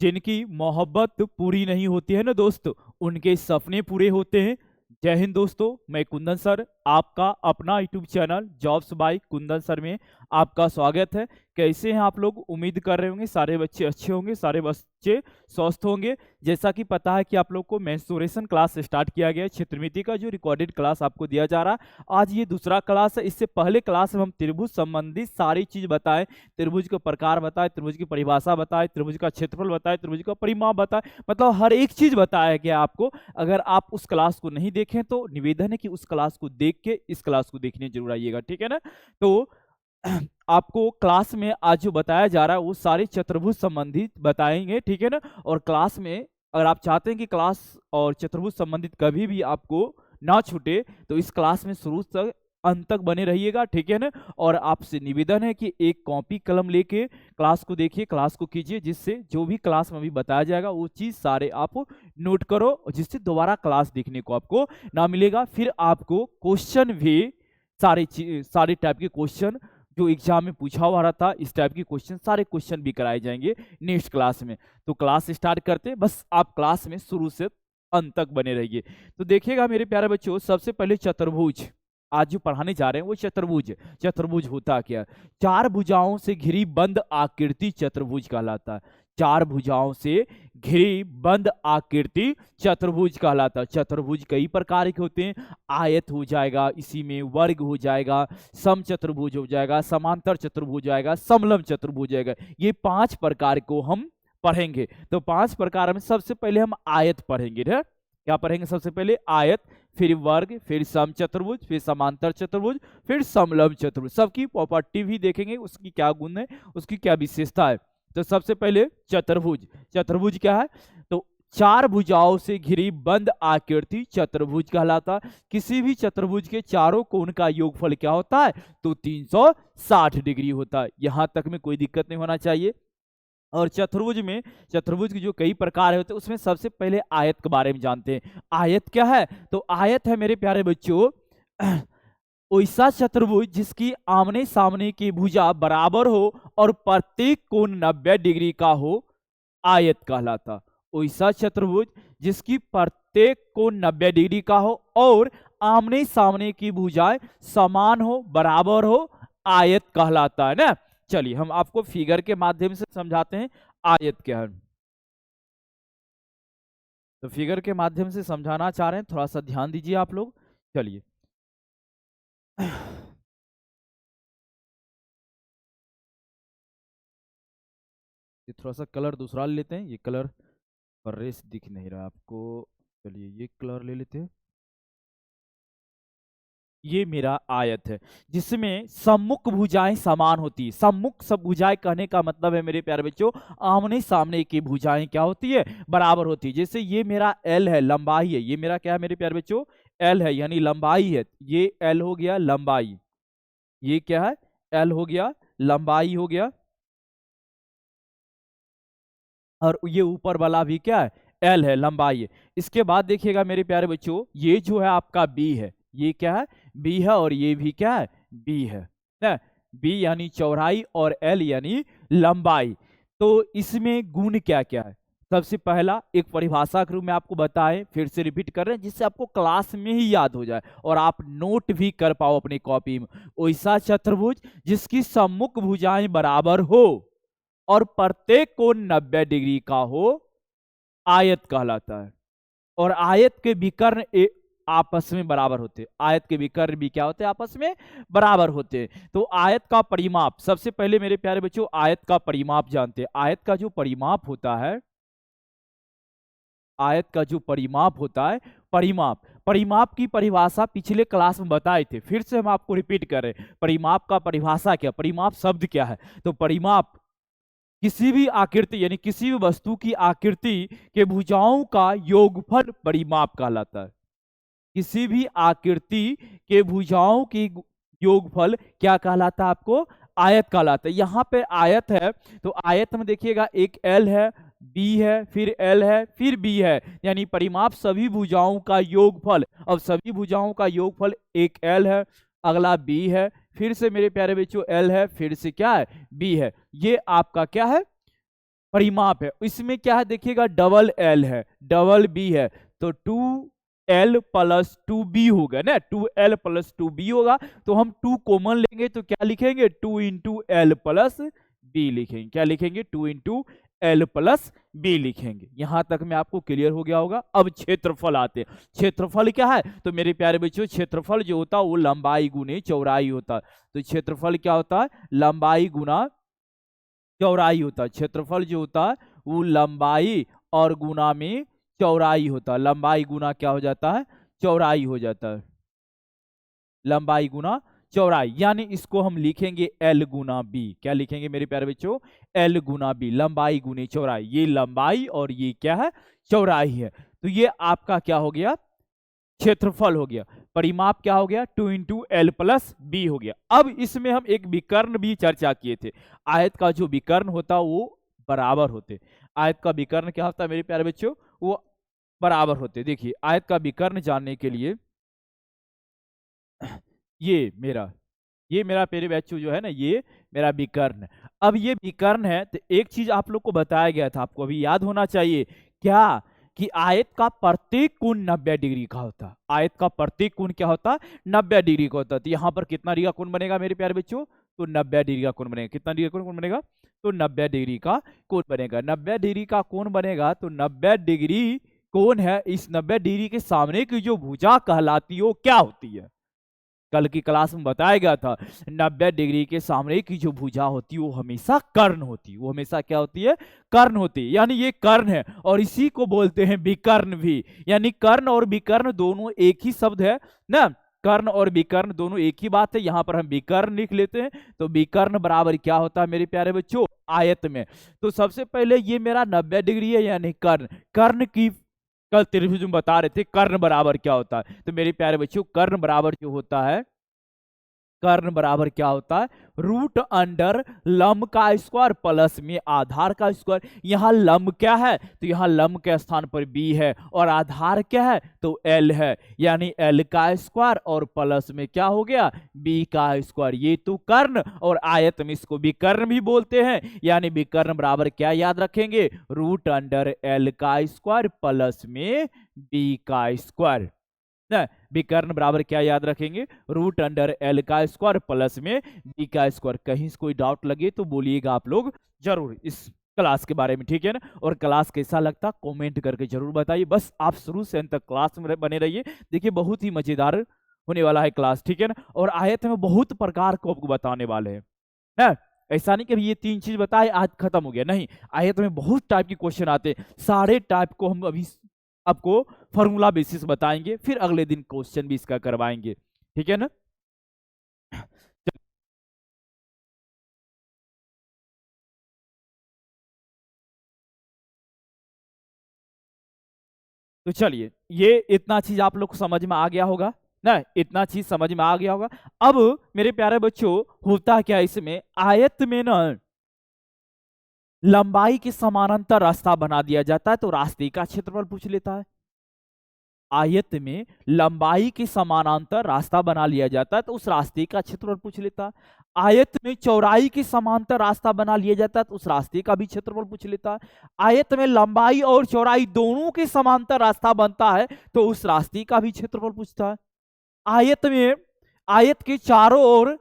जिनकी मोहब्बत पूरी नहीं होती है ना दोस्त, उनके सपने पूरे होते हैं। जय हिंद दोस्तों, मैं कुंदन सर, आपका अपना YouTube channel jobs by Kundan sir में आपका स्वागत है। कैसे हैं आप लोग? उम्मीद कर रहे होंगे सारे बच्चे अच्छे होंगे, सारे बच्चे स्वस्थ होंगे। जैसा कि पता है कि आप लोग को मेंस्ट्रुएशन क्लास स्टार्ट किया गया है, क्षेत्रमिति का जो रिकॉर्डेड क्लास आपको दिया जा रहा है। आज ये दूसरा क्लास है। इससे पहले क्लास में हम त्रिभुज संबंधी सारी चीज बताएं, त्रिभुज का प्रकार बताए, त्रिभुज की परिभाषा बताए, त्रिभुज का क्षेत्रफल बताए, त्रिभुज का परिमाप बताए, मतलब हर एक चीज बताया गया आपको। अगर आप उस क्लास को नहीं देखें तो निवेदन है कि उस क्लास को देख के इस क्लास को देखने जरूर आइएगा, ठीक है ना। तो आपको क्लास में आज जो बताया जा रहा है वो सारे चतुर्भुज संबंधित बताएंगे, ठीक है ना। और क्लास में अगर आप चाहते हैं कि क्लास और चतुर्भुज संबंधित कभी भी आपको ना छूटे तो इस क्लास में शुरू तक अंत तक बने रहिएगा, ठीक है ना। और आपसे निवेदन है कि एक कॉपी कलम लेके क्लास को देखिए, क्लास को कीजिए, जिससे जो भी क्लास में अभी बताया जाएगा वो चीज सारे आप नोट करो, जिससे दोबारा क्लास देखने को आपको ना मिलेगा। फिर आपको क्वेश्चन भी सारे टाइप के क्वेश्चन जो एग्जाम में पूछा हुआ रहा था, इस टाइप के क्वेश्चन, सारे क्वेश्चन भी कराए जाएंगे नेक्स्ट क्लास में। तो क्लास स्टार्ट करते हैं, बस आप क्लास में शुरू से अंत तक बने रहिए। तो देखिएगा मेरे प्यारे बच्चों, सबसे पहले चतुर्भुज आज जो पढ़ाने जा रहे हैं वो चतुर्भुज। चतुर्भुज होता क्या? चार भुजाओं से घिरी बंद आकृति चतुर्भुज कहलाता है। चार भुजाओं से घिरी बंद आकृति चतुर्भुज कहलाता है। चतुर्भुज कई प्रकार के होते हैं। आयत हो जाएगा, इसी में वर्ग हो जाएगा, सम चतुर्भुज हो जाएगा, समांतर चतुर्भुज हो जाएगा, समलंब चतुर्भुज हो जाएगा। ये पांच प्रकार को हम पढ़ेंगे। तो पांच प्रकार में सबसे पहले हम आयत पढ़ेंगे ना। क्या पढ़ेंगे? सबसे पहले आयत, फिर वर्ग, फिर सम चतुर्भुज, फिर समांतर चतुर्भुज, फिर समलंब चतुर्भुज। सबकी प्रॉपर्टी भी देखेंगे, उसकी क्या गुण है, उसकी क्या विशेषता है। तो सबसे पहले चतुर्भुज। चतुर्भुज क्या है? तो चार भुजाओं से घिरी बंद आकृति चतुर्भुज कहलाता। किसी भी चतुर्भुज के चारों कोण का योगफल क्या होता है? तो 360 डिग्री होता है। यहां तक में कोई दिक्कत नहीं होना चाहिए। और चतुर्भुज के जो कई प्रकार होते हैं उसमें सबसे पहले आयत के बारे में जानते हैं। आयत क्या है? तो आयत है मेरे प्यारे बच्चों वैसा चतुर्भुज जिसकी आमने सामने की भुजा बराबर हो और प्रत्येक कोण 90 डिग्री का हो, आयत कहलाता। वैसा चतुर्भुज जिसकी प्रत्येक कोण 90 डिग्री का हो और आमने सामने की भुजाएं समान हो, बराबर हो, आयत कहलाता है ना। चलिए हम आपको फिगर के माध्यम से समझाते हैं आयत क्या है। तो फिगर के माध्यम से समझाना चाह रहे हैं, थोड़ा सा ध्यान दीजिए आप लोग। चलिए ये थोड़ा सा कलर दूसरा ले लेते हैं। ये कलर पर रेस दिख नहीं रहा आपको। चलिए ये कलर ले लेते हैं। ये मेरा आयत है जिसमें सम्मुख भुजाएं समान होती है। सम्मुख सब भुजाएं कहने का मतलब है मेरे प्यारे बच्चों, आमने सामने की भुजाएं क्या होती है? बराबर होती है। जैसे ये मेरा एल है, लंबाई है। ये मेरा क्या है मेरे प्यारे बच्चों? एल है, यानी लंबाई है। ये एल हो गया लंबाई। ये क्या है? एल हो गया, लंबाई हो गया। और ये ऊपर वाला भी क्या है? एल है, लंबाई है। इसके बाद देखिएगा मेरे प्यारे बच्चों, ये जो है आपका बी है। ये क्या है? बी है। और ये भी क्या है? बी है ना। बी यानी चौड़ाई और एल यानी लंबाई। तो इसमें गुण क्या क्या है? सबसे पहला एक परिभाषा के रूप में आपको बताएं, फिर से रिपीट कर रहे हैं जिससे आपको क्लास में ही याद हो जाए और आप नोट भी कर पाओ अपनी कॉपी में। वैसा चतुर्भुज जिसकी सम्मुख भुजाएं बराबर हो और प्रत्येक कोण 90 डिग्री का हो, आयत कहलाता है। और आयत के विकर्ण आपस में बराबर होते हैं। आयत के विकर्ण भी क्या होते हैं? आपस में बराबर होते हैं। तो आयत का परिमाप, सबसे पहले मेरे प्यारे बच्चों आयत का परिमाप जानते हैं। आयत का जो परिमाप होता है, आयत का जो परिमाप होता है, परिमाप की परिभाषा पिछले क्लास में बताए थे, फिर से हम आपको रिपीट कर रहे हैं। परिमाप का परिभाषा क्या? परिमाप शब्द क्या है? तो परिमाप किसी भी आकृति यानी किसी भी वस्तु की आकृति के भुजाओं का योगफल परिमाप कहलाता है। किसी भी आकृति के भुजाओं की योगफल क्या कहलाता है? आपको आयत कहलाता है। यहाँ पे आयत है तो आयत में देखिएगा एक एल है, बी है, फिर एल है, फिर बी है, यानी परिमाप सभी भुजाओं का योगफल। अब सभी भुजाओं का योगफल एक एल है, अगला बी है, फिर से मेरे प्यारे बच्चों एल है, फिर से क्या है? बी है। ये आपका क्या है? परिमाप है। इसमें क्या है देखिएगा, डबल एल है, डबल बी है, तो 2L प्लस 2B होगा ना, 2L प्लस 2B होगा। तो हम 2 कॉमन लेंगे तो क्या लिखेंगे, 2 इंटू एल प्लस बी लिखेंगे। क्या लिखेंगे, 2 इंटू एल प्लस बी लिखेंगे। यहां तक में आपको क्लियर हो गया होगा। अब क्षेत्रफल आते हैं। क्षेत्रफल क्या है, तो मेरे प्यारे बच्चों, क्षेत्रफल जो होता है वो लंबाई गुने चौड़ाई होता है। तो क्षेत्रफल क्या होता है, लंबाई गुना चौड़ाई होता है। क्षेत्रफल जो होता है वो लंबाई और गुना में चौड़ाई होता है। लंबाई गुना क्या हो जाता है, चौड़ाई हो जाता है। लंबाई गुना चौड़ाई, यानी इसको हम लिखेंगे L गुना बी। क्या लिखेंगे मेरे प्यारे बच्चों, L गुना बी, लंबाई गुनी चौड़ाई। ये लंबाई और ये क्या है, चौड़ाई है। तो ये आपका क्या हो गया, क्षेत्रफल हो गया। परिमाप क्या हो गया, 2 इंटू एल प्लस बी हो गया। अब इसमें हम एक विकर्ण भी चर्चा किए थे। आयत का जो विकर्ण होता वो बराबर होते। आयत का विकर्ण क्या होता है मेरे प्यारे बच्चों, वो बराबर होते। देखिए आयत का विकर्ण जानने के लिए ये मेरा ये मेरा प्यारे बच्चों जो है ना, ये मेरा विकर्ण। अब ये विकर्ण है तो एक चीज आप लोग को बताया गया था, आपको अभी याद होना चाहिए क्या, कि आयत का प्रत्येक कोण 90 डिग्री का होता है। आयत का प्रत्येक कोण क्या होता है, 90 डिग्री का होता है। तो यहाँ पर कितना डिग्री का कोण बनेगा मेरे प्यारे बच्चों, तो 90 डिग्री का कोण बनेगा। कितना डिग्री का कोण बनेगा, तो 90 डिग्री का कोण बनेगा। 90 डिग्री का कोण बनेगा तो 90 डिग्री कोण है, इस 90 डिग्री के सामने की जो भुजा कहलाती है वो क्या होती है। कल की क्लास में बताया गया था, 90 डिग्री के सामने की जो भुजा होती है वो हमेशा कर्ण होती है। वो हमेशा क्या होती है, कर्ण होती है। यानी ये कर्ण है और इसी को बोलते हैं विकर्ण भी। यानी कर्ण और विकर्ण दोनों एक ही शब्द है ना, कर्ण और विकर्ण दोनों एक ही बात है। यहां पर हम विकर्ण लिख लेते हैं। तो विकर्ण बराबर क्या होता है मेरे प्यारे बच्चों, आयत में। तो सबसे पहले ये मेरा 90 डिग्री है यानी कर्ण। कर्ण की कल त्रिभुज में बता रहे थे कर्ण बराबर क्या होता है। तो मेरे प्यारे बच्चों कर्ण बराबर जो होता है, कर्ण बराबर क्या होता है, रूट अंडर लंब का स्क्वायर प्लस में आधार का स्क्वायर। यहाँ लंब क्या है, तो यहाँ लंब के स्थान पर बी है और आधार क्या है, तो एल है। यानी एल का स्क्वायर और प्लस में क्या हो गया, बी का स्क्वायर। ये तो कर्ण और आयत में इसको विकर्ण भी बोलते हैं। यानी विकर्ण बराबर क्या याद रखेंगे, रूट अंडर एल का स्क्वायर प्लस में बी का स्क्वायर ना। विकर्ण बराबर क्या याद रखेंगे, रूट अंडर एल का स्क्वायर प्लस में बी का स्क्वायर। कहीं से कोई डाउट लगे तो बोलिएगा आप लोग जरूर इस क्लास के बारे में, ठीक है ना। और क्लास कैसा लगता कमेंट करके जरूर बताइए। बस आप शुरू से अंत तक क्लास में बने रहिए। देखिए बहुत ही मजेदार होने वाला है क्लास, ठीक है ना। और आयत में बहुत प्रकार को आपको बताने वाले हैं ना। ऐसा नहीं कि ये 3 चीज बताए आज खत्म हो गया, नहीं। आयत में बहुत टाइप के क्वेश्चन आते हैं। सारे टाइप को हम अभी आपको फॉर्मूला बेसिस बताएंगे, फिर अगले दिन क्वेश्चन भी इसका करवाएंगे, ठीक है ना। तो चलिए ये इतना चीज आप लोग को समझ में आ गया होगा ना, इतना चीज समझ में आ गया होगा। अब मेरे प्यारे बच्चों होता क्या इसमें, आयत में ना लंबाई के समानांतर रास्ता बना दिया जाता है तो रास्ते का क्षेत्रफल पूछ लेता है। आयत में लंबाई के समानांतर रास्ता बना लिया जाता है तो उस रास्ते का क्षेत्रफल पूछ लेता है। आयत में चौड़ाई के समांतर रास्ता बना लिया जाता है तो उस रास्ते का भी क्षेत्रफल पूछ लेता है। आयत में लंबाई और चौड़ाई दोनों के समांतर रास्ता बनता है तो उस रास्ते का भी क्षेत्रफल पूछता है। आयत में आयत के चारों ओर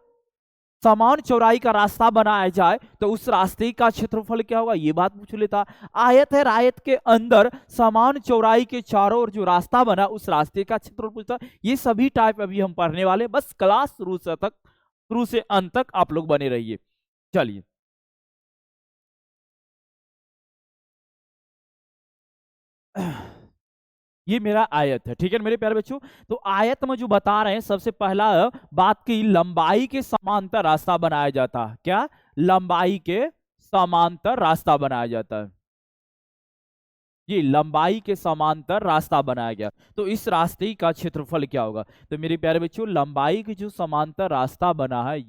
समान चौड़ाई का रास्ता बनाया जाए तो उस रास्ते का क्षेत्रफल क्या होगा, ये बात पूछ लेता। आयत है, आयत के अंदर समान चौड़ाई के चारों ओर जो रास्ता बना उस रास्ते का क्षेत्रफल पूछता। ये सभी टाइप अभी हम पढ़ने वाले, बस क्लास शुरू से अंत तक आप लोग बने रहिए। चलिए ये मेरा आयत है, ठीक है मेरे प्यारे बच्चों। तो आयत में जो बता रहे हैं, सबसे पहला बात की लंबाई के समांतर रास्ता बनाया जाता है। क्या, लंबाई के समांतर रास्ता बनाया जाता है। ये लंबाई के समांतर रास्ता बनाया गया तो इस रास्ते का क्षेत्रफल क्या होगा। तो मेरे प्यारे बच्चों लंबाई के जो समांतर रास्ता बना है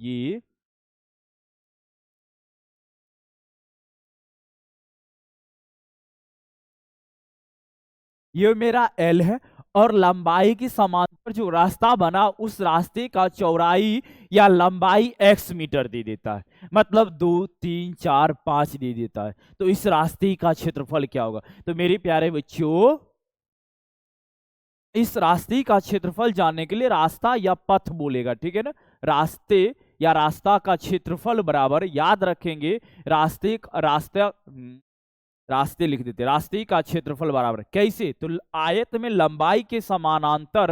ये मेरा एल है और लंबाई की समांतर पर जो रास्ता बना उस रास्ते का चौड़ाई या लंबाई x मीटर दे देता है, मतलब 2 3 4 5 दे देता है, तो इस रास्ते का क्षेत्रफल क्या होगा? तो मेरे प्यारे बच्चों, इस रास्ते का क्षेत्रफल जानने के लिए रास्ता या पथ बोलेगा, ठीक है ना। रास्ते या रास्ता का क्षेत्रफल बराबर, याद रखेंगे, रास्ते लिख देते, रास्ते का क्षेत्रफल बराबर कैसे? तो आयत में लंबाई के समानांतर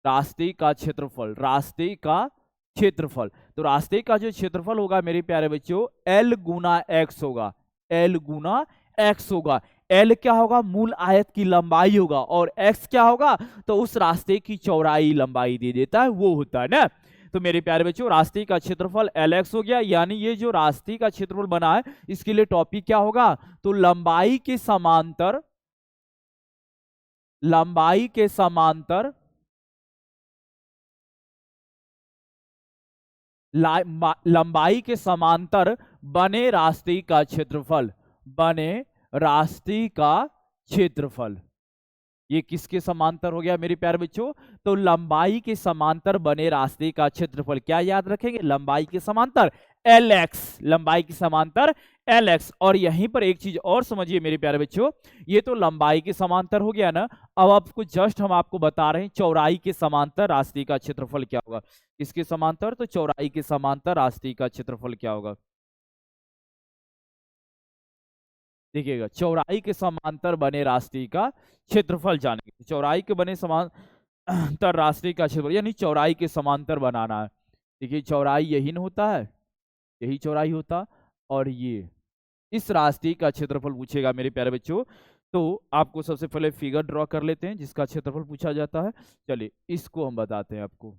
रास्ते का क्षेत्रफल, रास्ते का क्षेत्रफल, तो रास्ते का जो क्षेत्रफल होगा मेरे प्यारे बच्चों, L गुना एक्स होगा, L गुना एक्स होगा। L क्या होगा? मूल आयत की लंबाई होगा, और x क्या होगा? तो उस रास्ते की चौड़ाई लंबाई दे देता है, वो होता है ना। तो मेरे प्यारे बच्चों, रास्ते का क्षेत्रफल LX हो गया, यानी ये जो रास्ते का क्षेत्रफल बना है इसके लिए टॉपिक क्या होगा? तो लंबाई के समांतर, लंबाई के समांतर लंबाई के समांतर बने रास्ते का क्षेत्रफल, बने रास्ते का क्षेत्रफल। ये किसके समांतर हो गया मेरे प्यारे बच्चों? तो लंबाई के समांतर बने रास्ते का क्षेत्रफल। क्या याद रखेंगे? लंबाई के समांतर LX, लंबाई के समांतर LX। और यहीं पर एक चीज और समझिए मेरे प्यारे बच्चों, ये तो लंबाई के समांतर हो गया ना, अब आपको जस्ट हम आपको बता रहे हैं चौड़ाई के समांतर रास्ते का क्षेत्रफल क्या होगा। किसके समांतर? तो चौड़ाई के समांतर रास्ते का क्षेत्रफल क्या होगा? देखिएगा, चौड़ाई के समांतर बने रास्ते का क्षेत्रफल जानेंगे। चौड़ाई के बने समांतर रास्ते का क्षेत्रफल, यानी चौड़ाई के समांतर बनाना है। देखिए, चौड़ाई यही न होता है, यही चौड़ाई होता, और ये इस रास्ते का क्षेत्रफल पूछेगा मेरे प्यारे बच्चों। तो आपको सबसे पहले फिगर ड्रॉ कर लेते हैं जिसका क्षेत्रफल पूछा जाता है। चलिए इसको हम बताते हैं आपको।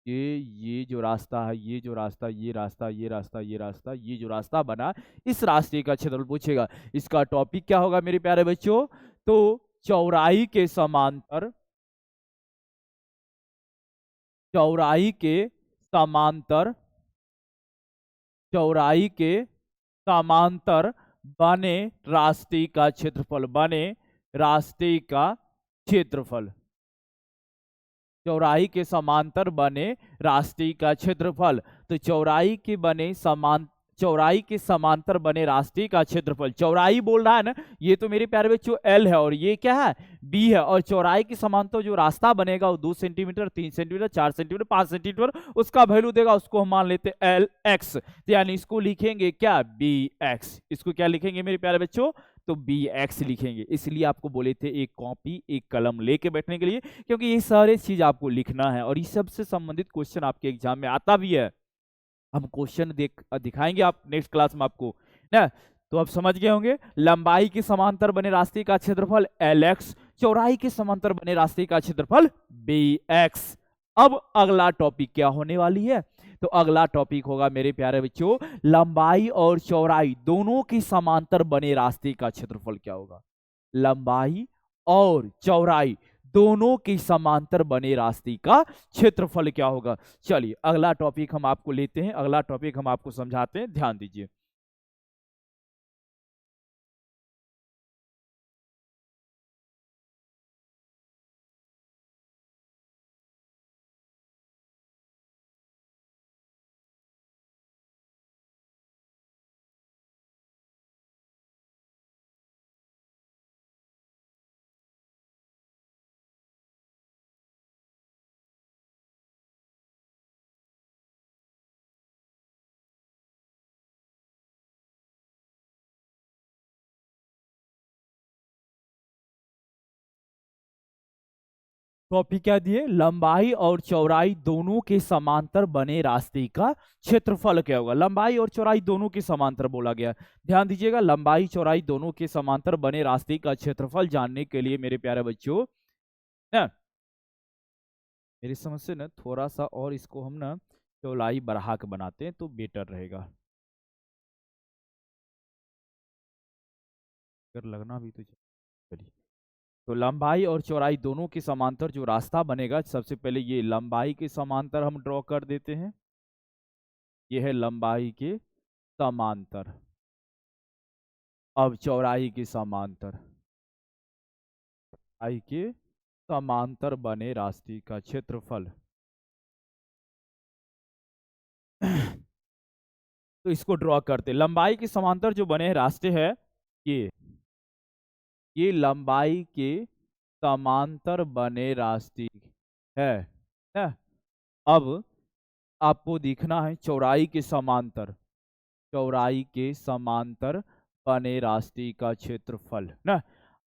ये जो रास्ता है, ये जो रास्ता, ये रास्ता, ये रास्ता, ये रास्ता, ये जो रास्ता बना, इस रास्ते का क्षेत्रफल पूछेगा। इसका टॉपिक क्या होगा मेरे प्यारे बच्चों? तो चौड़ाई के समांतर, चौड़ाई के समांतर, चौड़ाई के समांतर बने रास्ते का क्षेत्रफल, बने रास्ते का क्षेत्रफल, चौड़ाई के समांतर बने रास्ते का क्षेत्रफल। तो चौड़ाई के बने समान, चौड़ाई के समांतर बने रास्ते का क्षेत्रफल, चौड़ाई बोल रहा है ना, ये तो मेरे प्यारे बच्चों L है, और ये क्या है? B है। और चौड़ाई के समांतर जो रास्ता बनेगा वो 2 सेंटीमीटर, 3 सेंटीमीटर, 4 सेंटीमीटर, 5 सेंटीमीटर, उसका वैल्यू देगा, उसको हम मान लेते हैं LX। यानी इसको लिखेंगे क्या? BX। इसको क्या लिखेंगे मेरे प्यारे बच्चों? तो BX लिखेंगे। इसलिए आपको बोले थे एक कॉपी एक कलम लेके बैठने के लिए, क्योंकि ये सारे चीज आपको लिखना है, और इस सबसे संबंधित क्वेश्चन आपके एग्जाम में आता भी है। हम क्वेश्चन दिखाएंगे आप नेक्स्ट क्लास में आपको ना। तो आप समझ गए होंगे, लंबाई के समांतर बने रास्ते का क्षेत्रफल LX, चौड़ाई के समांतर बने रास्ते का क्षेत्रफल BX। अब अगला टॉपिक क्या होने वाली है? तो अगला टॉपिक होगा मेरे प्यारे बच्चों, लंबाई और चौड़ाई दोनों के समांतर बने रास्ते का क्षेत्रफल क्या होगा? लंबाई और चौड़ाई दोनों के समांतर बने रास्ते का क्षेत्रफल क्या होगा? चलिए अगला टॉपिक हम आपको लेते हैं, अगला टॉपिक हम आपको समझाते हैं, ध्यान दीजिए। टॉपिक क्या दिए? लंबाई और चौड़ाई दोनों के समांतर बने रास्ते का क्षेत्रफल क्या होगा? लंबाई और चौड़ाई दोनों के समांतर बोला गया। ध्यान दीजिएगा, लंबाई चौड़ाई दोनों के समांतर बने रास्ते का क्षेत्रफल जानने के लिए मेरे प्यारे बच्चों ना, मेरी समझ से ना थोड़ा सा और इसको हम ना चौड़ाई बढ़ा के बनाते हैं तो बेटर रहेगा, अगर लगना भी तो चलिए। तो लंबाई और चौड़ाई दोनों के समांतर जो रास्ता बनेगा, सबसे पहले ये लंबाई के समांतर हम ड्रॉ कर देते हैं, ये है लंबाई के समांतर। अब चौड़ाई के समांतर, आई के समांतर बने रास्ते का क्षेत्रफल। तो इसको ड्रॉ करते, लंबाई के समांतर जो बने रास्ते हैं, ये ये लंबाई के समांतर बने रास्ते है ना। अब आपको दिखना है चौड़ाई के समांतर, चौड़ाई के समांतर बने रास्ते का क्षेत्रफल ना।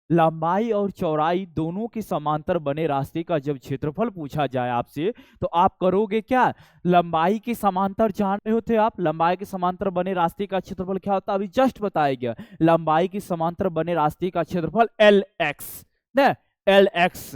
लंबाई और चौड़ाई दोनों के समांतर बने रास्ते का जब क्षेत्रफल पूछा जाए आपसे, तो आप करोगे क्या? लंबाई के समांतर जान रहे होते आप, लंबाई के समांतर बने रास्ते का क्षेत्रफल क्या होता है अभी जस्ट बताया गया। लंबाई के समांतर बने रास्ते का क्षेत्रफल एल एक्स ना, एल एक्स,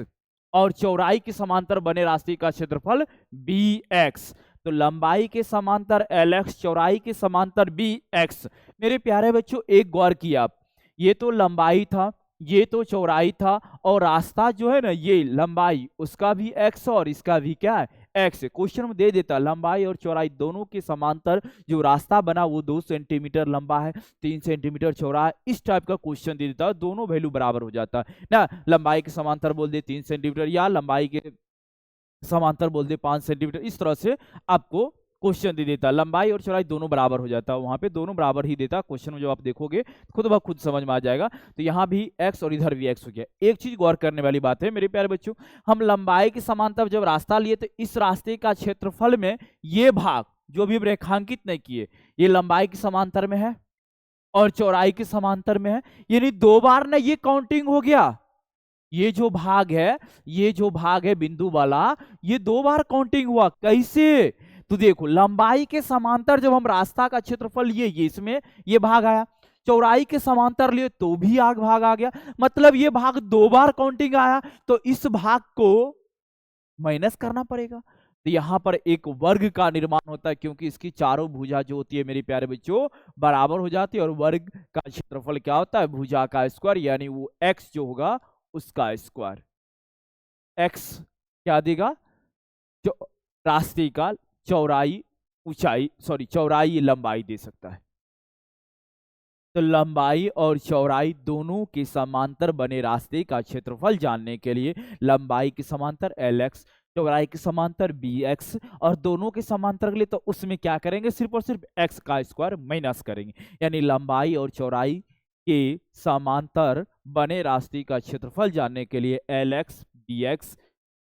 और चौड़ाई के समांतर बने रास्ते का क्षेत्रफल बी एक्स। तो लंबाई के समांतर एल एक्स, चौड़ाई के समांतर बी एक्स। मेरे प्यारे बच्चों एक गौर किया आप, ये तो लंबाई था, ये तो चौड़ाई था, और रास्ता जो है ना ये लंबाई, उसका भी एक्स और इसका भी क्या है एक्स। क्वेश्चन में दे देता लंबाई और चौड़ाई दोनों के समांतर जो रास्ता बना वो 2 सेंटीमीटर लंबा है, 3 सेंटीमीटर चौड़ा है, इस टाइप का क्वेश्चन दे देता, दोनों वैल्यू बराबर हो जाता है ना। लंबाई के समांतर बोल दे 3 सेंटीमीटर, या लंबाई के समांतर बोल दे 5 सेंटीमीटर, इस तरह से आपको क्वेश्चन दे देता, लंबाई और चौड़ाई दोनों बराबर हो जाता है, वहां पे दोनों बराबर ही देता क्वेश्चन में, जो आप देखोगे खुद ब खुद समझ में आ जाएगा। तो यहाँ भी एक्स और इधर भी एक्स हो गया। एक चीज गौर करने वाली बात है मेरे प्यारे बच्चों, हम लंबाई के समांतर जब रास्ता लिए तो इस रास्ते का क्षेत्रफल में ये भाग जो भी हम रेखांकित नहीं किए, ये लंबाई के समांतर में है और चौड़ाई के समांतर में है, यानी 2 बार ना ये काउंटिंग हो गया। ये जो भाग है, ये जो भाग है बिंदु वाला, ये 2 बार काउंटिंग हुआ। कैसे? तो देखो लंबाई के समांतर जब हम रास्ता का क्षेत्रफल लिए, ये इसमें ये भाग आया, चौड़ाई के समांतर लिए तो भी आग भाग आ गया, मतलब ये भाग 2 बार काउंटिंग आया, तो इस भाग को माइनस करना पड़ेगा। तो यहां पर एक वर्ग का निर्माण होता है, क्योंकि इसकी चारों भुजा जो होती है मेरे प्यारे बच्चों बराबर हो जाती है, और वर्ग का क्षेत्रफल क्या होता है भुजा का स्क्वायर, यानी वो एक्स जो होगा उसका स्क्वायर। एक्स क्या देगा? जो रास्ते का चौड़ाई, ऊंचाई, सॉरी चौड़ाई लंबाई दे सकता है। तो लंबाई और चौड़ाई दोनों के समांतर बने रास्ते का क्षेत्रफल जानने के लिए लंबाई के समांतर एल एक्स, चौड़ाई के समांतर बी एक्स, और दोनों के समांतर के लिए तो उसमें क्या करेंगे, सिर्फ और सिर्फ एक्स का स्क्वायर माइनस करेंगे, यानी लंबाई और चौड़ाई के समांतर बने रास्ते का क्षेत्रफल जानने के लिए एल एक्स बी एक्स,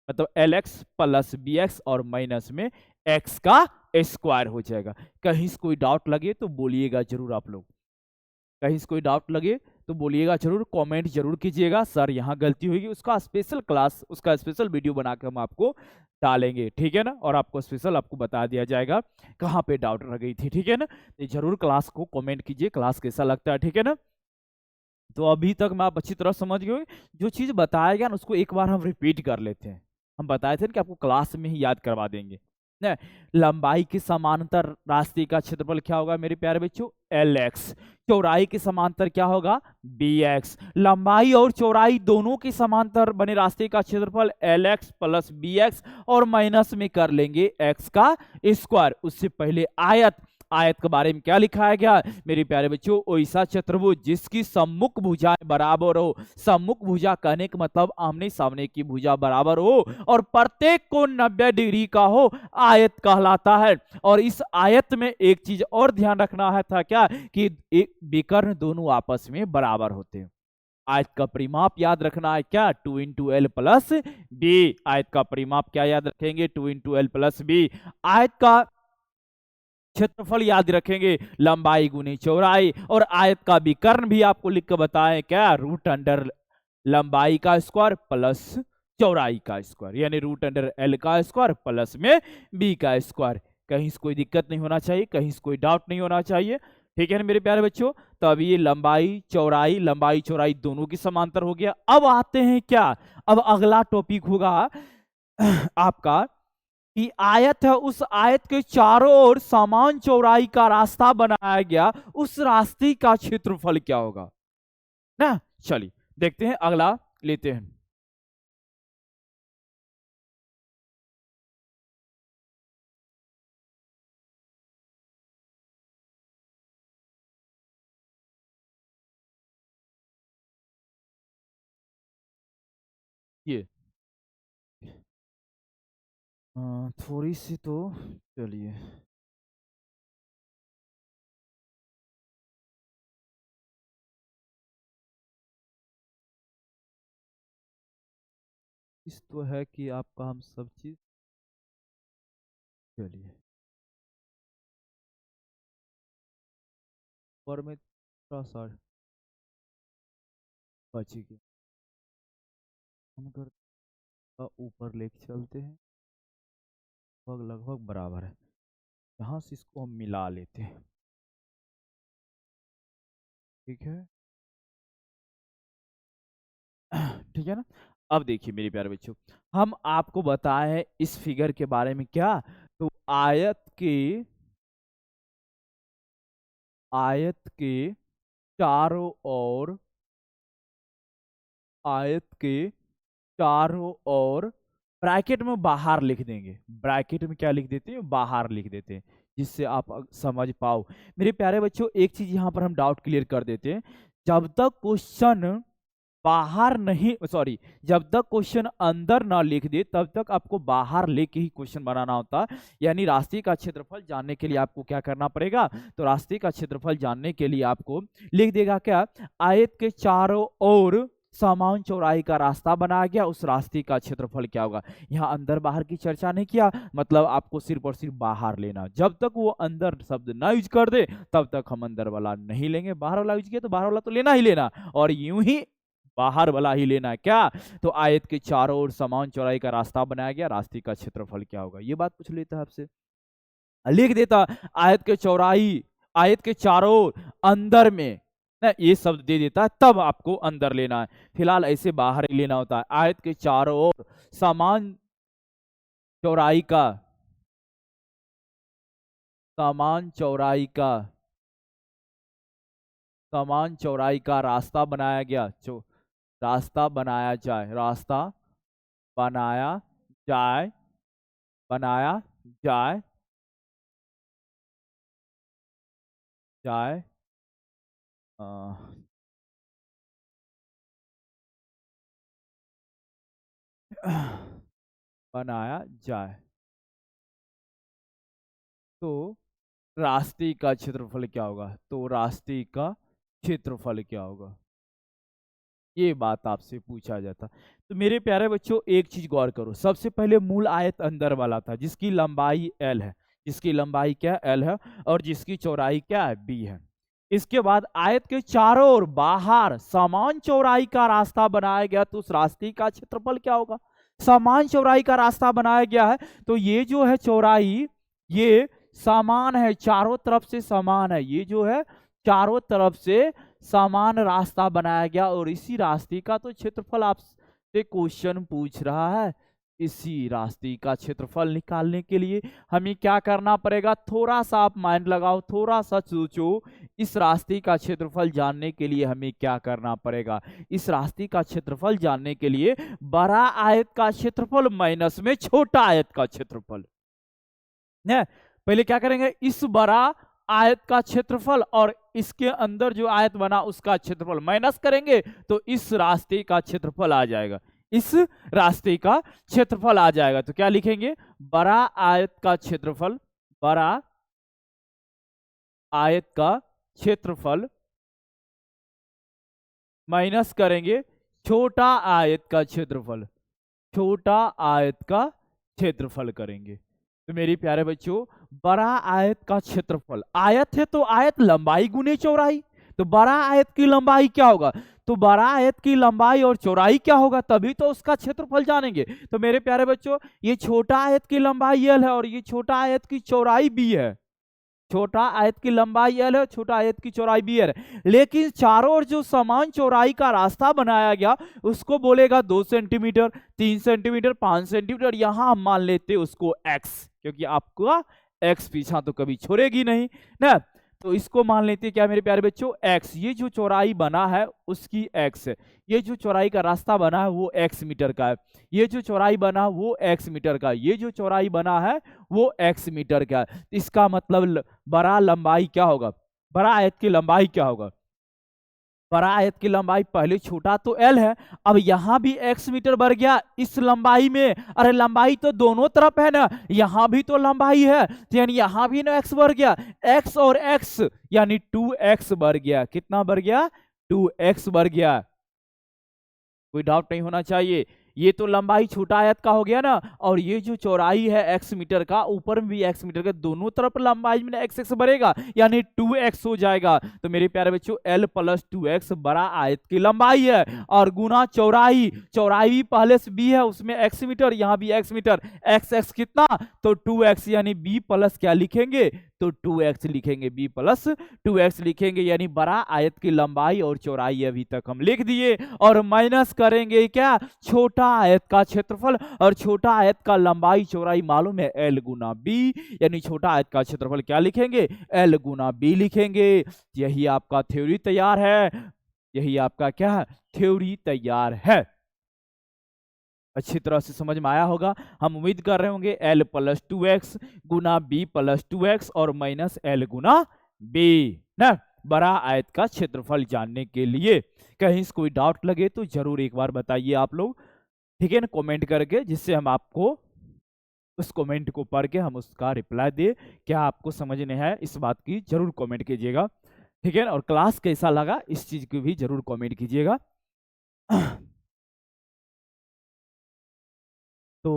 मतलब L x plus B x और माइनस में एक्स का स्क्वायर हो जाएगा। कहीं से कोई डाउट लगे तो बोलिएगा जरूर आप लोग, कहीं से कोई डाउट लगे तो बोलिएगा जरूर, कमेंट जरूर कीजिएगा, सर यहाँ गलती हुई, उसका स्पेशल क्लास, उसका स्पेशल वीडियो बनाकर हम आपको डालेंगे, ठीक है ना, और आपको स्पेशल आपको बता दिया जाएगा कहाँ पे डाउट रह गई थी, ठीक है ना। तो जरूर क्लास को कमेंट कीजिए, क्लास कैसा लगता है, ठीक है ना। तो अभी तक मैं आप अच्छी तरह समझ गए, जो चीज बताया गया ना उसको एक बार हम रिपीट कर लेते हैं। हम बताए थे ना कि आपको क्लास में ही याद करवा देंगे ना। लंबाई के समांतर रास्ते का क्षेत्रफल क्या होगा मेरे प्यारे बच्चों, एल एक्स। चौड़ाई के समांतर क्या होगा, बी एक्स। लंबाई और चौड़ाई दोनों के समांतर बने रास्ते का क्षेत्रफल L x plus B x, और माइनस में कर लेंगे एक्स का स्क्वायर। उससे पहले आयत, आयत के बारे में क्या लिखाया गया मेरे प्यारे बच्चों, ऐसा चतुर्भुज जिसकी सम्मुख भुजाएं बराबर हो। सम्मुख भुजा कहने का मतलब आमने सामने की भुजा बराबर हो, और प्रत्येक कोण 90 डिग्री का हो, आयत कहलाता है। और इस आयत में एक चीज और ध्यान रखना है था क्या, कि एक विकर्ण दोनों आपस में बराबर होते हैं। आयत का परिमाप याद रखना है क्या, 2 इंटू एल प्लस बी। आयत का परिमाप क्या याद रखेंगे, 2 इंटू एल प्लस बी। आयत का क्षेत्रफल याद रखेंगे, लंबाई गुनी चौड़ाई। और आयत का विकर्ण भी आपको लिख कर बताएं क्या, रूट अंडर लंबाई का स्क्वायर प्लस चौड़ाई का स्क्वायर, यानी रूट अंडर एल का स्क्वायर प्लस में बी का स्क्वायर। कहीं से कोई दिक्कत नहीं होना चाहिए, कहीं से कोई डाउट नहीं होना चाहिए, ठीक है ना मेरे प्यारे बच्चों। तो अब ये लंबाई चौड़ाई दोनों की समांतर हो गया। अब आते हैं क्या, अब अगला टॉपिक होगा आपका कि आयत है, उस आयत के चारों ओर समान चौड़ाई का रास्ता बनाया गया, उस रास्ते का क्षेत्रफल क्या होगा ना। चलिए देखते हैं, अगला लेते हैं। ये थोड़ी सी तो चलिए इस तो है कि आपका हम सब चीज चलिए पर में थोड़ा सा बचेगी। हम अगर ऊपर लेके चलते हैं लगभग लगभग बराबर है। यहाँ से इसको हम मिला लेते हैं। ठीक है। ठीक है ना। अब देखिए मेरे प्यारे बच्चों, हम आपको बताए हैं इस फिगर के बारे में क्या, तो आयत के चारों ओर आयत के चारों ओर ब्रैकेट में बाहर लिख देंगे। ब्रैकेट में क्या लिख देते हैं, बाहर लिख देते हैं, जिससे आप समझ पाओ। मेरे प्यारे बच्चों एक चीज यहाँ पर हम डाउट क्लियर कर देते हैं। जब तक क्वेश्चन बाहर नहीं, सॉरी, जब तक क्वेश्चन अंदर ना लिख दे तब तक आपको बाहर लेके ही क्वेश्चन बनाना होता है। यानी रास्ते का क्षेत्रफल जानने के लिए आपको क्या करना पड़ेगा, तो रास्ते का क्षेत्रफल जानने के लिए आपको लिख देगा क्या, आयत के चारों ओर समान चौड़ाई का रास्ता बनाया गया, उस रास्ते का क्षेत्रफल क्या होगा। यहाँ अंदर बाहर की चर्चा नहीं किया, मतलब आपको सिर्फ और सिर्फ बाहर लेना। जब तक वो अंदर शब्द ना यूज कर दे तब तक हम अंदर वाला नहीं लेंगे, बाहर वाला यूज किया तो बाहर वाला तो लेना ही लेना, और यूं ही बाहर वाला ही लेना है क्या। तो आयत के चारों ओर समान चौड़ाई का रास्ता बनाया गया, रास्ते का क्षेत्रफल क्या होगा, ये बात पूछ लेता है आपसे। लिख देता आयत के चौड़ाई, आयत के चारों ओर अंदर में ना, ये शब्द दे देता है, तब आपको अंदर लेना है। फिलहाल ऐसे बाहर ही लेना होता है। आयत के चारों ओर समान चौड़ाई का, समान चौड़ाई का, समान चौड़ाई का रास्ता बनाया गया, रास्ता बनाया जाए, रास्ता बनाया जाए, बनाया जाए, जाए अ, बनाया जाए। तो रास्ते का क्षेत्रफल क्या होगा, तो रास्ते का क्षेत्रफल क्या होगा, ये बात आपसे पूछा जाता। तो मेरे प्यारे बच्चों एक चीज गौर करो, सबसे पहले मूल आयत अंदर वाला था जिसकी लंबाई एल है, जिसकी लंबाई क्या एल है, और जिसकी चौड़ाई क्या है बी है। इसके बाद आयत के चारों ओर बाहर समान चौड़ाई का रास्ता बनाया गया, तो उस रास्ते का क्षेत्रफल क्या होगा। समान चौड़ाई का रास्ता बनाया गया है, तो ये जो है चौड़ाई, ये समान है, चारों तरफ से समान है, ये जो है चारों तरफ से समान रास्ता बनाया गया, और इसी रास्ते का तो क्षेत्रफल आपसे क्वेश्चन पूछ रहा है। इसी रास्ते का क्षेत्रफल निकालने के लिए हमें क्या करना पड़ेगा, थोड़ा सा आप माइंड लगाओ, थोड़ा सा सोचो। इस रास्ते का क्षेत्रफल जानने के लिए हमें क्या करना पड़ेगा, इस रास्ते का क्षेत्रफल जानने के लिए बड़ा आयत का क्षेत्रफल माइनस में छोटा आयत का क्षेत्रफल है। पहले क्या करेंगे, इस बड़ा आयत का क्षेत्रफल और इसके अंदर जो आयत बना उसका क्षेत्रफल माइनस करेंगे, तो इस रास्ते का क्षेत्रफल आ जाएगा, इस रास्ते का क्षेत्रफल आ जाएगा। तो क्या लिखेंगे, बड़ा आयत का क्षेत्रफल, बड़ा आयत का क्षेत्रफल माइनस करेंगे छोटा आयत का क्षेत्रफल, छोटा आयत का क्षेत्रफल करेंगे। तो मेरे प्यारे बच्चों बड़ा आयत का क्षेत्रफल, आयत है तो आयत लंबाई गुने चौड़ाई, तो बड़ा आयत की लंबाई क्या होगा, तो बड़ा आयत की लंबाई और चौड़ाई क्या होगा, तभी तो उसका क्षेत्रफल जानेंगे। तो मेरे प्यारे बच्चों ये छोटा आयत की लंबाई एल है और ये छोटा आयत की चौड़ाई बी है, छोटा आयत की लंबाई एल है, छोटा आयत की चौड़ाई बी है। लेकिन चारों ओर जो समान चौड़ाई का रास्ता बनाया गया उसको बोलेगा 2 सेंटीमीटर, 3 सेंटीमीटर, 5 सेंटीमीटर, यहां हम मान लेते उसको एक्स, क्योंकि आपका एक्स पीछा तो कभी छोड़ेगी नहीं ना। तो इसको मान लेते हैं क्या मेरे प्यारे बच्चों, एक्स, ये जो चौड़ाई बना है उसकी एक्स है, ये जो चौड़ाई का रास्ता बना है वो एक्स मीटर का है, ये जो चौड़ाई बना वो एक्स मीटर का, ये जो चौड़ाई बना है वो एक्स मीटर का है। इसका मतलब बड़ा लंबाई क्या होगा, बड़ा आयत की लंबाई क्या होगा, बड़ा आयत की लंबाई पहले छोटा तो एल है, अब यहां भी एक्स मीटर बढ़ गया इस लंबाई में। अरे लंबाई तो दोनों तरफ है ना, यहां भी तो लंबाई है, तो यानी यहां भी ना एक्स बढ़ गया, एक्स और एक्स यानी 2x बढ़ गया। कितना बढ़ गया? 2x बढ़ गया। कोई डाउट नहीं होना चाहिए। ये तो लंबाई छोटा आयत का हो गया ना, और ये जो चौड़ाई है x मीटर का, ऊपर में भी x मीटर का, दोनों तरफ लंबाई में x x बढ़ेगा यानी 2x हो जाएगा। तो मेरे प्यारे बच्चों l प्लस 2x बड़ा आयत की लंबाई है, और गुना चौड़ाई, चौड़ाई भी पहले से b है उसमें x मीटर, यहाँ भी x मीटर, x x कितना? तो 2x यानी b प्लस क्या लिखेंगे? तो 2x लिखेंगे, b प्लस 2x लिखेंगे, यानी बड़ा आयत की लंबाई और चौड़ाई अभी तक हम लिख दिए। और माइनस करेंगे क्या? छोटा आयत का क्षेत्रफल, और छोटा आयत का लंबाई चौड़ाई मालूम है l गुना b, यानी छोटा आयत का क्षेत्रफल क्या लिखेंगे? l गुना b लिखेंगे। यही आपका थ्योरी तैयार है, यही आपका क्या है? थ्योरी तैयार है। अच्छी तरह से समझ में आया होगा, हम उम्मीद कर रहे होंगे। l प्लस 2x गुना b प्लस 2x और माइनस l गुना b ना, बड़ा आयत का क्षेत्रफल जानने के लिए। कहीं से कोई डाउट लगे तो जरूर एक बार बताइए आप लोग, ठीक है ना, कमेंट करके, जिससे हम आपको उस कमेंट को पढ़ के हम उसका रिप्लाई दे। क्या आपको समझने है इस बात की जरूर कमेंट कीजिएगा, ठीक है ना। और क्लास कैसा लगा इस चीज की भी जरूर कमेंट कीजिएगा। तो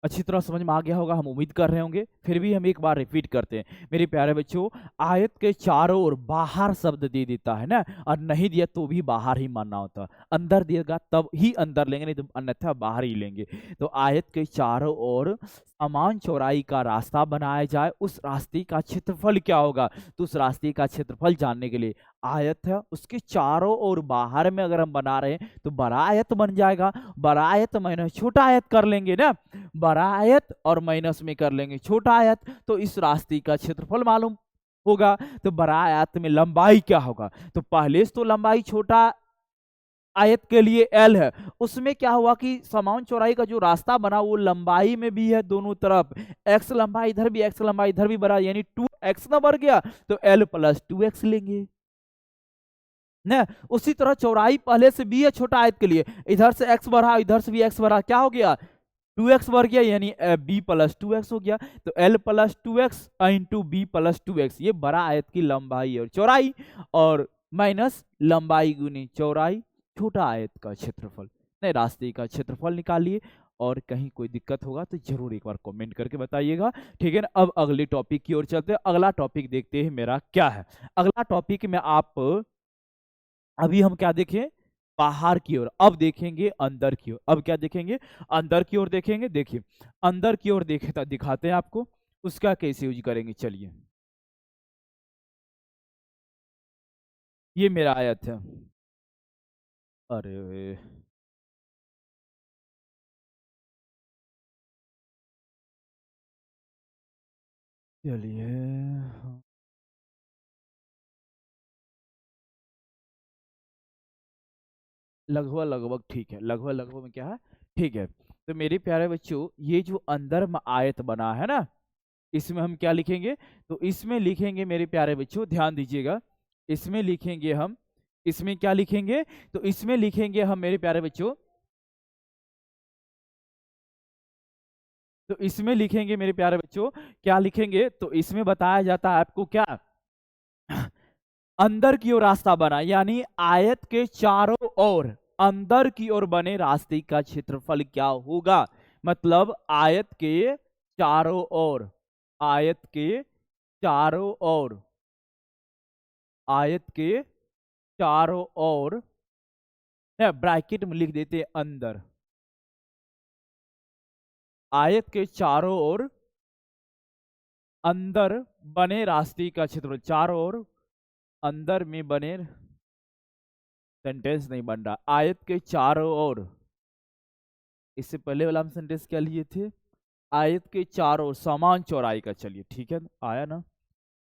अच्छी तरह समझ में आ गया होगा, हम उम्मीद कर रहे होंगे। फिर भी हम एक बार रिपीट करते हैं मेरे प्यारे बच्चों। आयत के चारों ओर बाहर शब्द दे देता है ना, और नहीं दिया तो भी बाहर ही मानना होता। अंदर देगा तब ही अंदर लेंगे, नहीं तो अन्यथा बाहर ही लेंगे। तो आयत के चारों ओर समान चौड़ाई का रास्ता बनाया जाए, उस रास्ते का क्षेत्रफल क्या होगा? तो उस रास्ते का क्षेत्रफल जानने के लिए आयत है, उसके चारों ओर बाहर में अगर हम बना रहे हैं तो बड़ा आयत बन जाएगा। बड़ा आयत माइनस छोटा आयत कर लेंगे ना, बड़ा आयत और माइनस में कर लेंगे छोटा आयत, तो इस रास्ते का क्षेत्रफल मालूम होगा। तो बड़ा आयत में लंबाई क्या होगा? तो पहले से तो लंबाई छोटा आयत के लिए l है, उसमें क्या हुआ कि समान चौड़ाई का जो रास्ता बना वो लंबाई में भी है दोनों तरफ, x लंबाई इधर भी, x लंबाई इधर भी बढ़ा, यानी 2x ना बढ़ गया, तो l प्लस 2x लेंगे ना। उसी तरह चौड़ाई पहले से b है छोटा आयत के लिए, इधर से x बढ़ा, इधर से भी x बढ़ा, क्या हो गया? 2x बढ़ गया, यानी b प्लस 2x हो गया। तो l plus 2x into B plus 2x, ये बड़ा आयत की लंबाई और चौड़ाई, और माइनस लंबाई गुनी चौड़ाई, छोटा आयत का क्षेत्रफल, नहीं रास्ते का क्षेत्रफल निकालिए। और कहीं कोई दिक्कत होगा तो जरूर एक बार कमेंट करके बताइएगा, ठीक है ना। अब अगले टॉपिक की ओर चलते हैं। अगला टॉपिक देखते हैं मेरा क्या है। अगला टॉपिक में आप, अभी हम क्या देखें? बाहर की ओर, अब देखेंगे अंदर की ओर। अब क्या देखेंगे? अंदर की ओर देखेंगे। देखिए अंदर की ओर देखे दिखाते हैं आपको, उसका कैसे यूज करेंगे। चलिए ये मेरा आयत है, अरे चलिए, लगभग लगभग ठीक है, लगभग लगभग में क्या है, ठीक है। तो मेरे प्यारे बच्चों, ये जो अंदर में आयत बना है ना, इसमें हम क्या लिखेंगे? तो इसमें लिखेंगे मेरे प्यारे बच्चों, ध्यान दीजिएगा, इसमें लिखेंगे हम, इसमें क्या लिखेंगे? तो इसमें लिखेंगे हम मेरे प्यारे बच्चों, तो इसमें लिखेंगे मेरे प्यारे बच्चों, क्या लिखेंगे? तो इसमें बताया जाता है आपको क्या, अंदर की ओर रास्ता बना, यानी आयत के चारों ओर अंदर की ओर बने रास्ते का क्षेत्रफल क्या होगा? मतलब आयत के चारों ओर, आयत के चारों ओर, आयत के चारों ओर, ब्रैकेट में लिख देते हैं अंदर, आयत के चारों ओर अंदर बने रास्ते का क्षेत्रफल, चारों ओर अंदर में बने, सेंटेंस नहीं बन रहा, आयत के चारों ओर, इससे पहले वाला हम सेंटेंस क्या लिए थे? आयत के चारों ओर समान चौड़ाई का, चलिए ठीक है आया ना।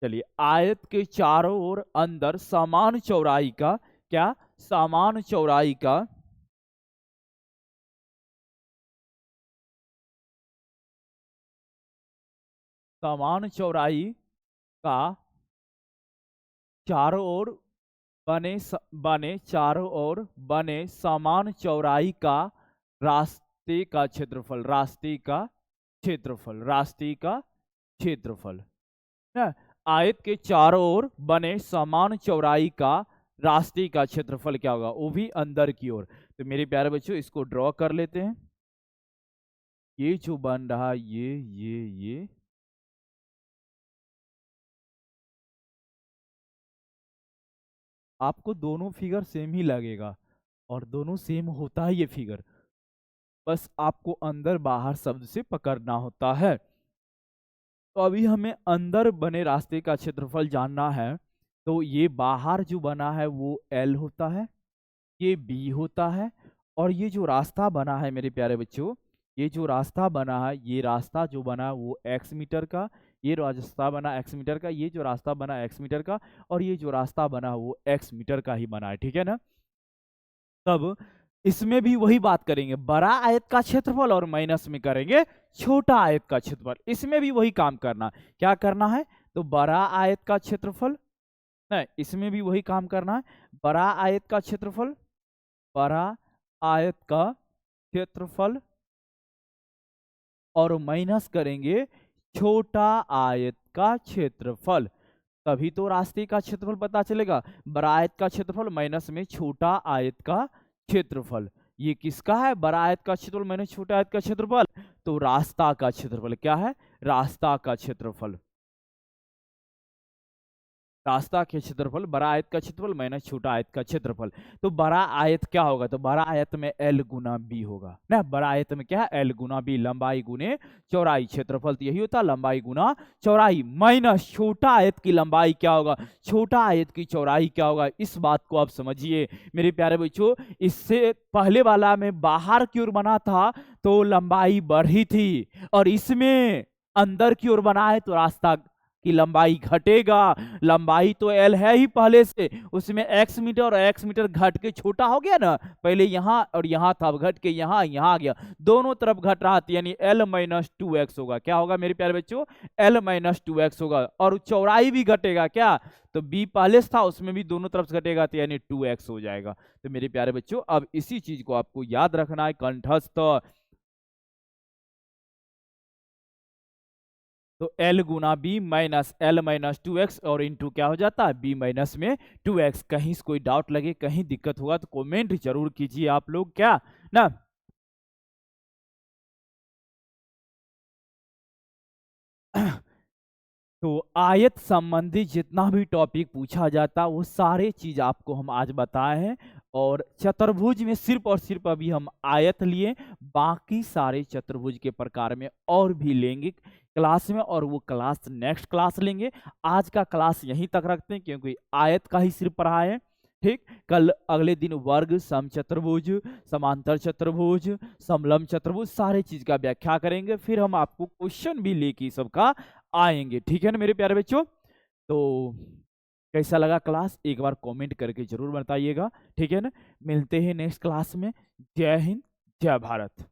चलिए आयत के चारों ओर अंदर समान चौड़ाई का, क्या? समान चौड़ाई का, समान चौड़ाई का चारों ओर बने चारों ओर बने समान चौड़ाई का रास्ते का क्षेत्रफल, रास्ते का क्षेत्रफल, रास्ते का क्षेत्रफल ना। आयत के चारों ओर बने समान चौड़ाई का रास्ते का क्षेत्रफल क्या होगा, वो भी अंदर की ओर। तो मेरे प्यारे बच्चों इसको ड्रॉ कर लेते हैं। ये जो बन रहा ये आपको दोनों फिगर सेम ही लगेगा और दोनों सेम होता है ये फिगर, बस आपको अंदर बाहर शब्द से पकड़ना होता है। तो अभी हमें अंदर बने रास्ते का क्षेत्रफल जानना है। तो ये बाहर जो बना है वो L होता है, ये B होता है, और ये जो रास्ता बना है मेरे प्यारे बच्चों, ये जो रास्ता बना है, ये रास्ता जो बना वो x मीटर का, ये रास्ता बना x मीटर का, ये जो रास्ता बना x मीटर का, और ये जो रास्ता बना वो x मीटर का ही बना है, ठीक है ना। तब इसमें भी वही बात करेंगे, बड़ा आयत का क्षेत्रफल और माइनस में करेंगे छोटा आयत का क्षेत्रफल। इसमें भी वही काम करना, क्या करना है, तो बड़ा आयत का क्षेत्रफल, नहीं इसमें भी वही काम करना है, बड़ा आयत का क्षेत्रफल, बड़ा आयत का क्षेत्रफल और माइनस करेंगे छोटा आयत का क्षेत्रफल। तभी तो रास्ते का क्षेत्रफल पता चलेगा, बड़ा आयत का क्षेत्रफल माइनस में छोटा आयत का क्षेत्रफल। ये किसका है, बड़ा आयत का क्षेत्रफल माइनस छोटा आयत का क्षेत्रफल, तो रास्ता का क्षेत्रफल क्या है, रास्ता का क्षेत्रफल। रास्ता के क्षेत्रफल बड़ा आयत का क्षेत्रफल माइनस छोटा आयत का क्षेत्रफल। तो बड़ा आयत क्या होगा, तो बड़ा आयत में L गुना B होगा ना। बड़ा आयत में क्या है, L गुना B, लंबाई गुने चौड़ाई, क्षेत्रफल तो यही होता है लंबाई गुना चौड़ाई, माइनस छोटा आयत की लंबाई क्या होगा, छोटा आयत की चौड़ाई क्या होगा। इस बात को आप समझिए मेरे प्यारे बच्चों। इससे पहले वाला में बाहर की ओर बना था तो लंबाई बढ़ी थी, और इसमें अंदर की ओर बना है तो रास्ता की लंबाई घटेगा। लंबाई तो L है ही पहले से, उसमें x मीटर और x मीटर घट के छोटा हो गया ना, पहले यहाँ और यहाँ था, अब घट के यहाँ यहाँ आ गया, दोनों तरफ घट रहा था, यानी L माइनस 2x होगा। क्या होगा मेरे प्यारे बच्चों, L माइनस 2x होगा, और चौड़ाई भी घटेगा क्या, तो B पहले था उसमें भी दोनों तरफ से घटेगा, तो यानी 2x हो जाएगा। तो मेरे प्यारे बच्चों अब इसी चीज को आपको याद रखना है कंठस्थ। तो L गुना B minus L minus 2x और इंटू क्या हो जाता है, B माइनस में 2x। कहीं से कोई डाउट लगे, कहीं दिक्कत हुआ तो कमेंट जरूर कीजिए आप लोग, क्या ना। तो आयत संबंधी जितना भी टॉपिक पूछा जाता वो सारे चीज आपको हम आज बताए हैं, और चतुर्भुज में सिर्फ और सिर्फ अभी हम आयत लिए, बाकी सारे चतुर्भुज के प्रकार में और भी लेंगे क्लास में, और वो क्लास नेक्स्ट क्लास लेंगे। आज का क्लास यहीं तक रखते हैं क्योंकि आयत का ही सिर्फ पढ़ा है, ठीक। कल अगले दिन वर्ग, समचतुर्भुज, समांतर चतुर्भुज, समलंब चतुर्भुज, सारे चीज का व्याख्या करेंगे, फिर हम आपको क्वेश्चन भी लेके सबका आएंगे, ठीक है ना मेरे प्यारे बच्चों। तो कैसा लगा क्लास, एक बार कमेंट करके जरूर बताइएगा, ठीक है ना। मिलते हैं नेक्स्ट क्लास में। जय हिंद, जय भारत।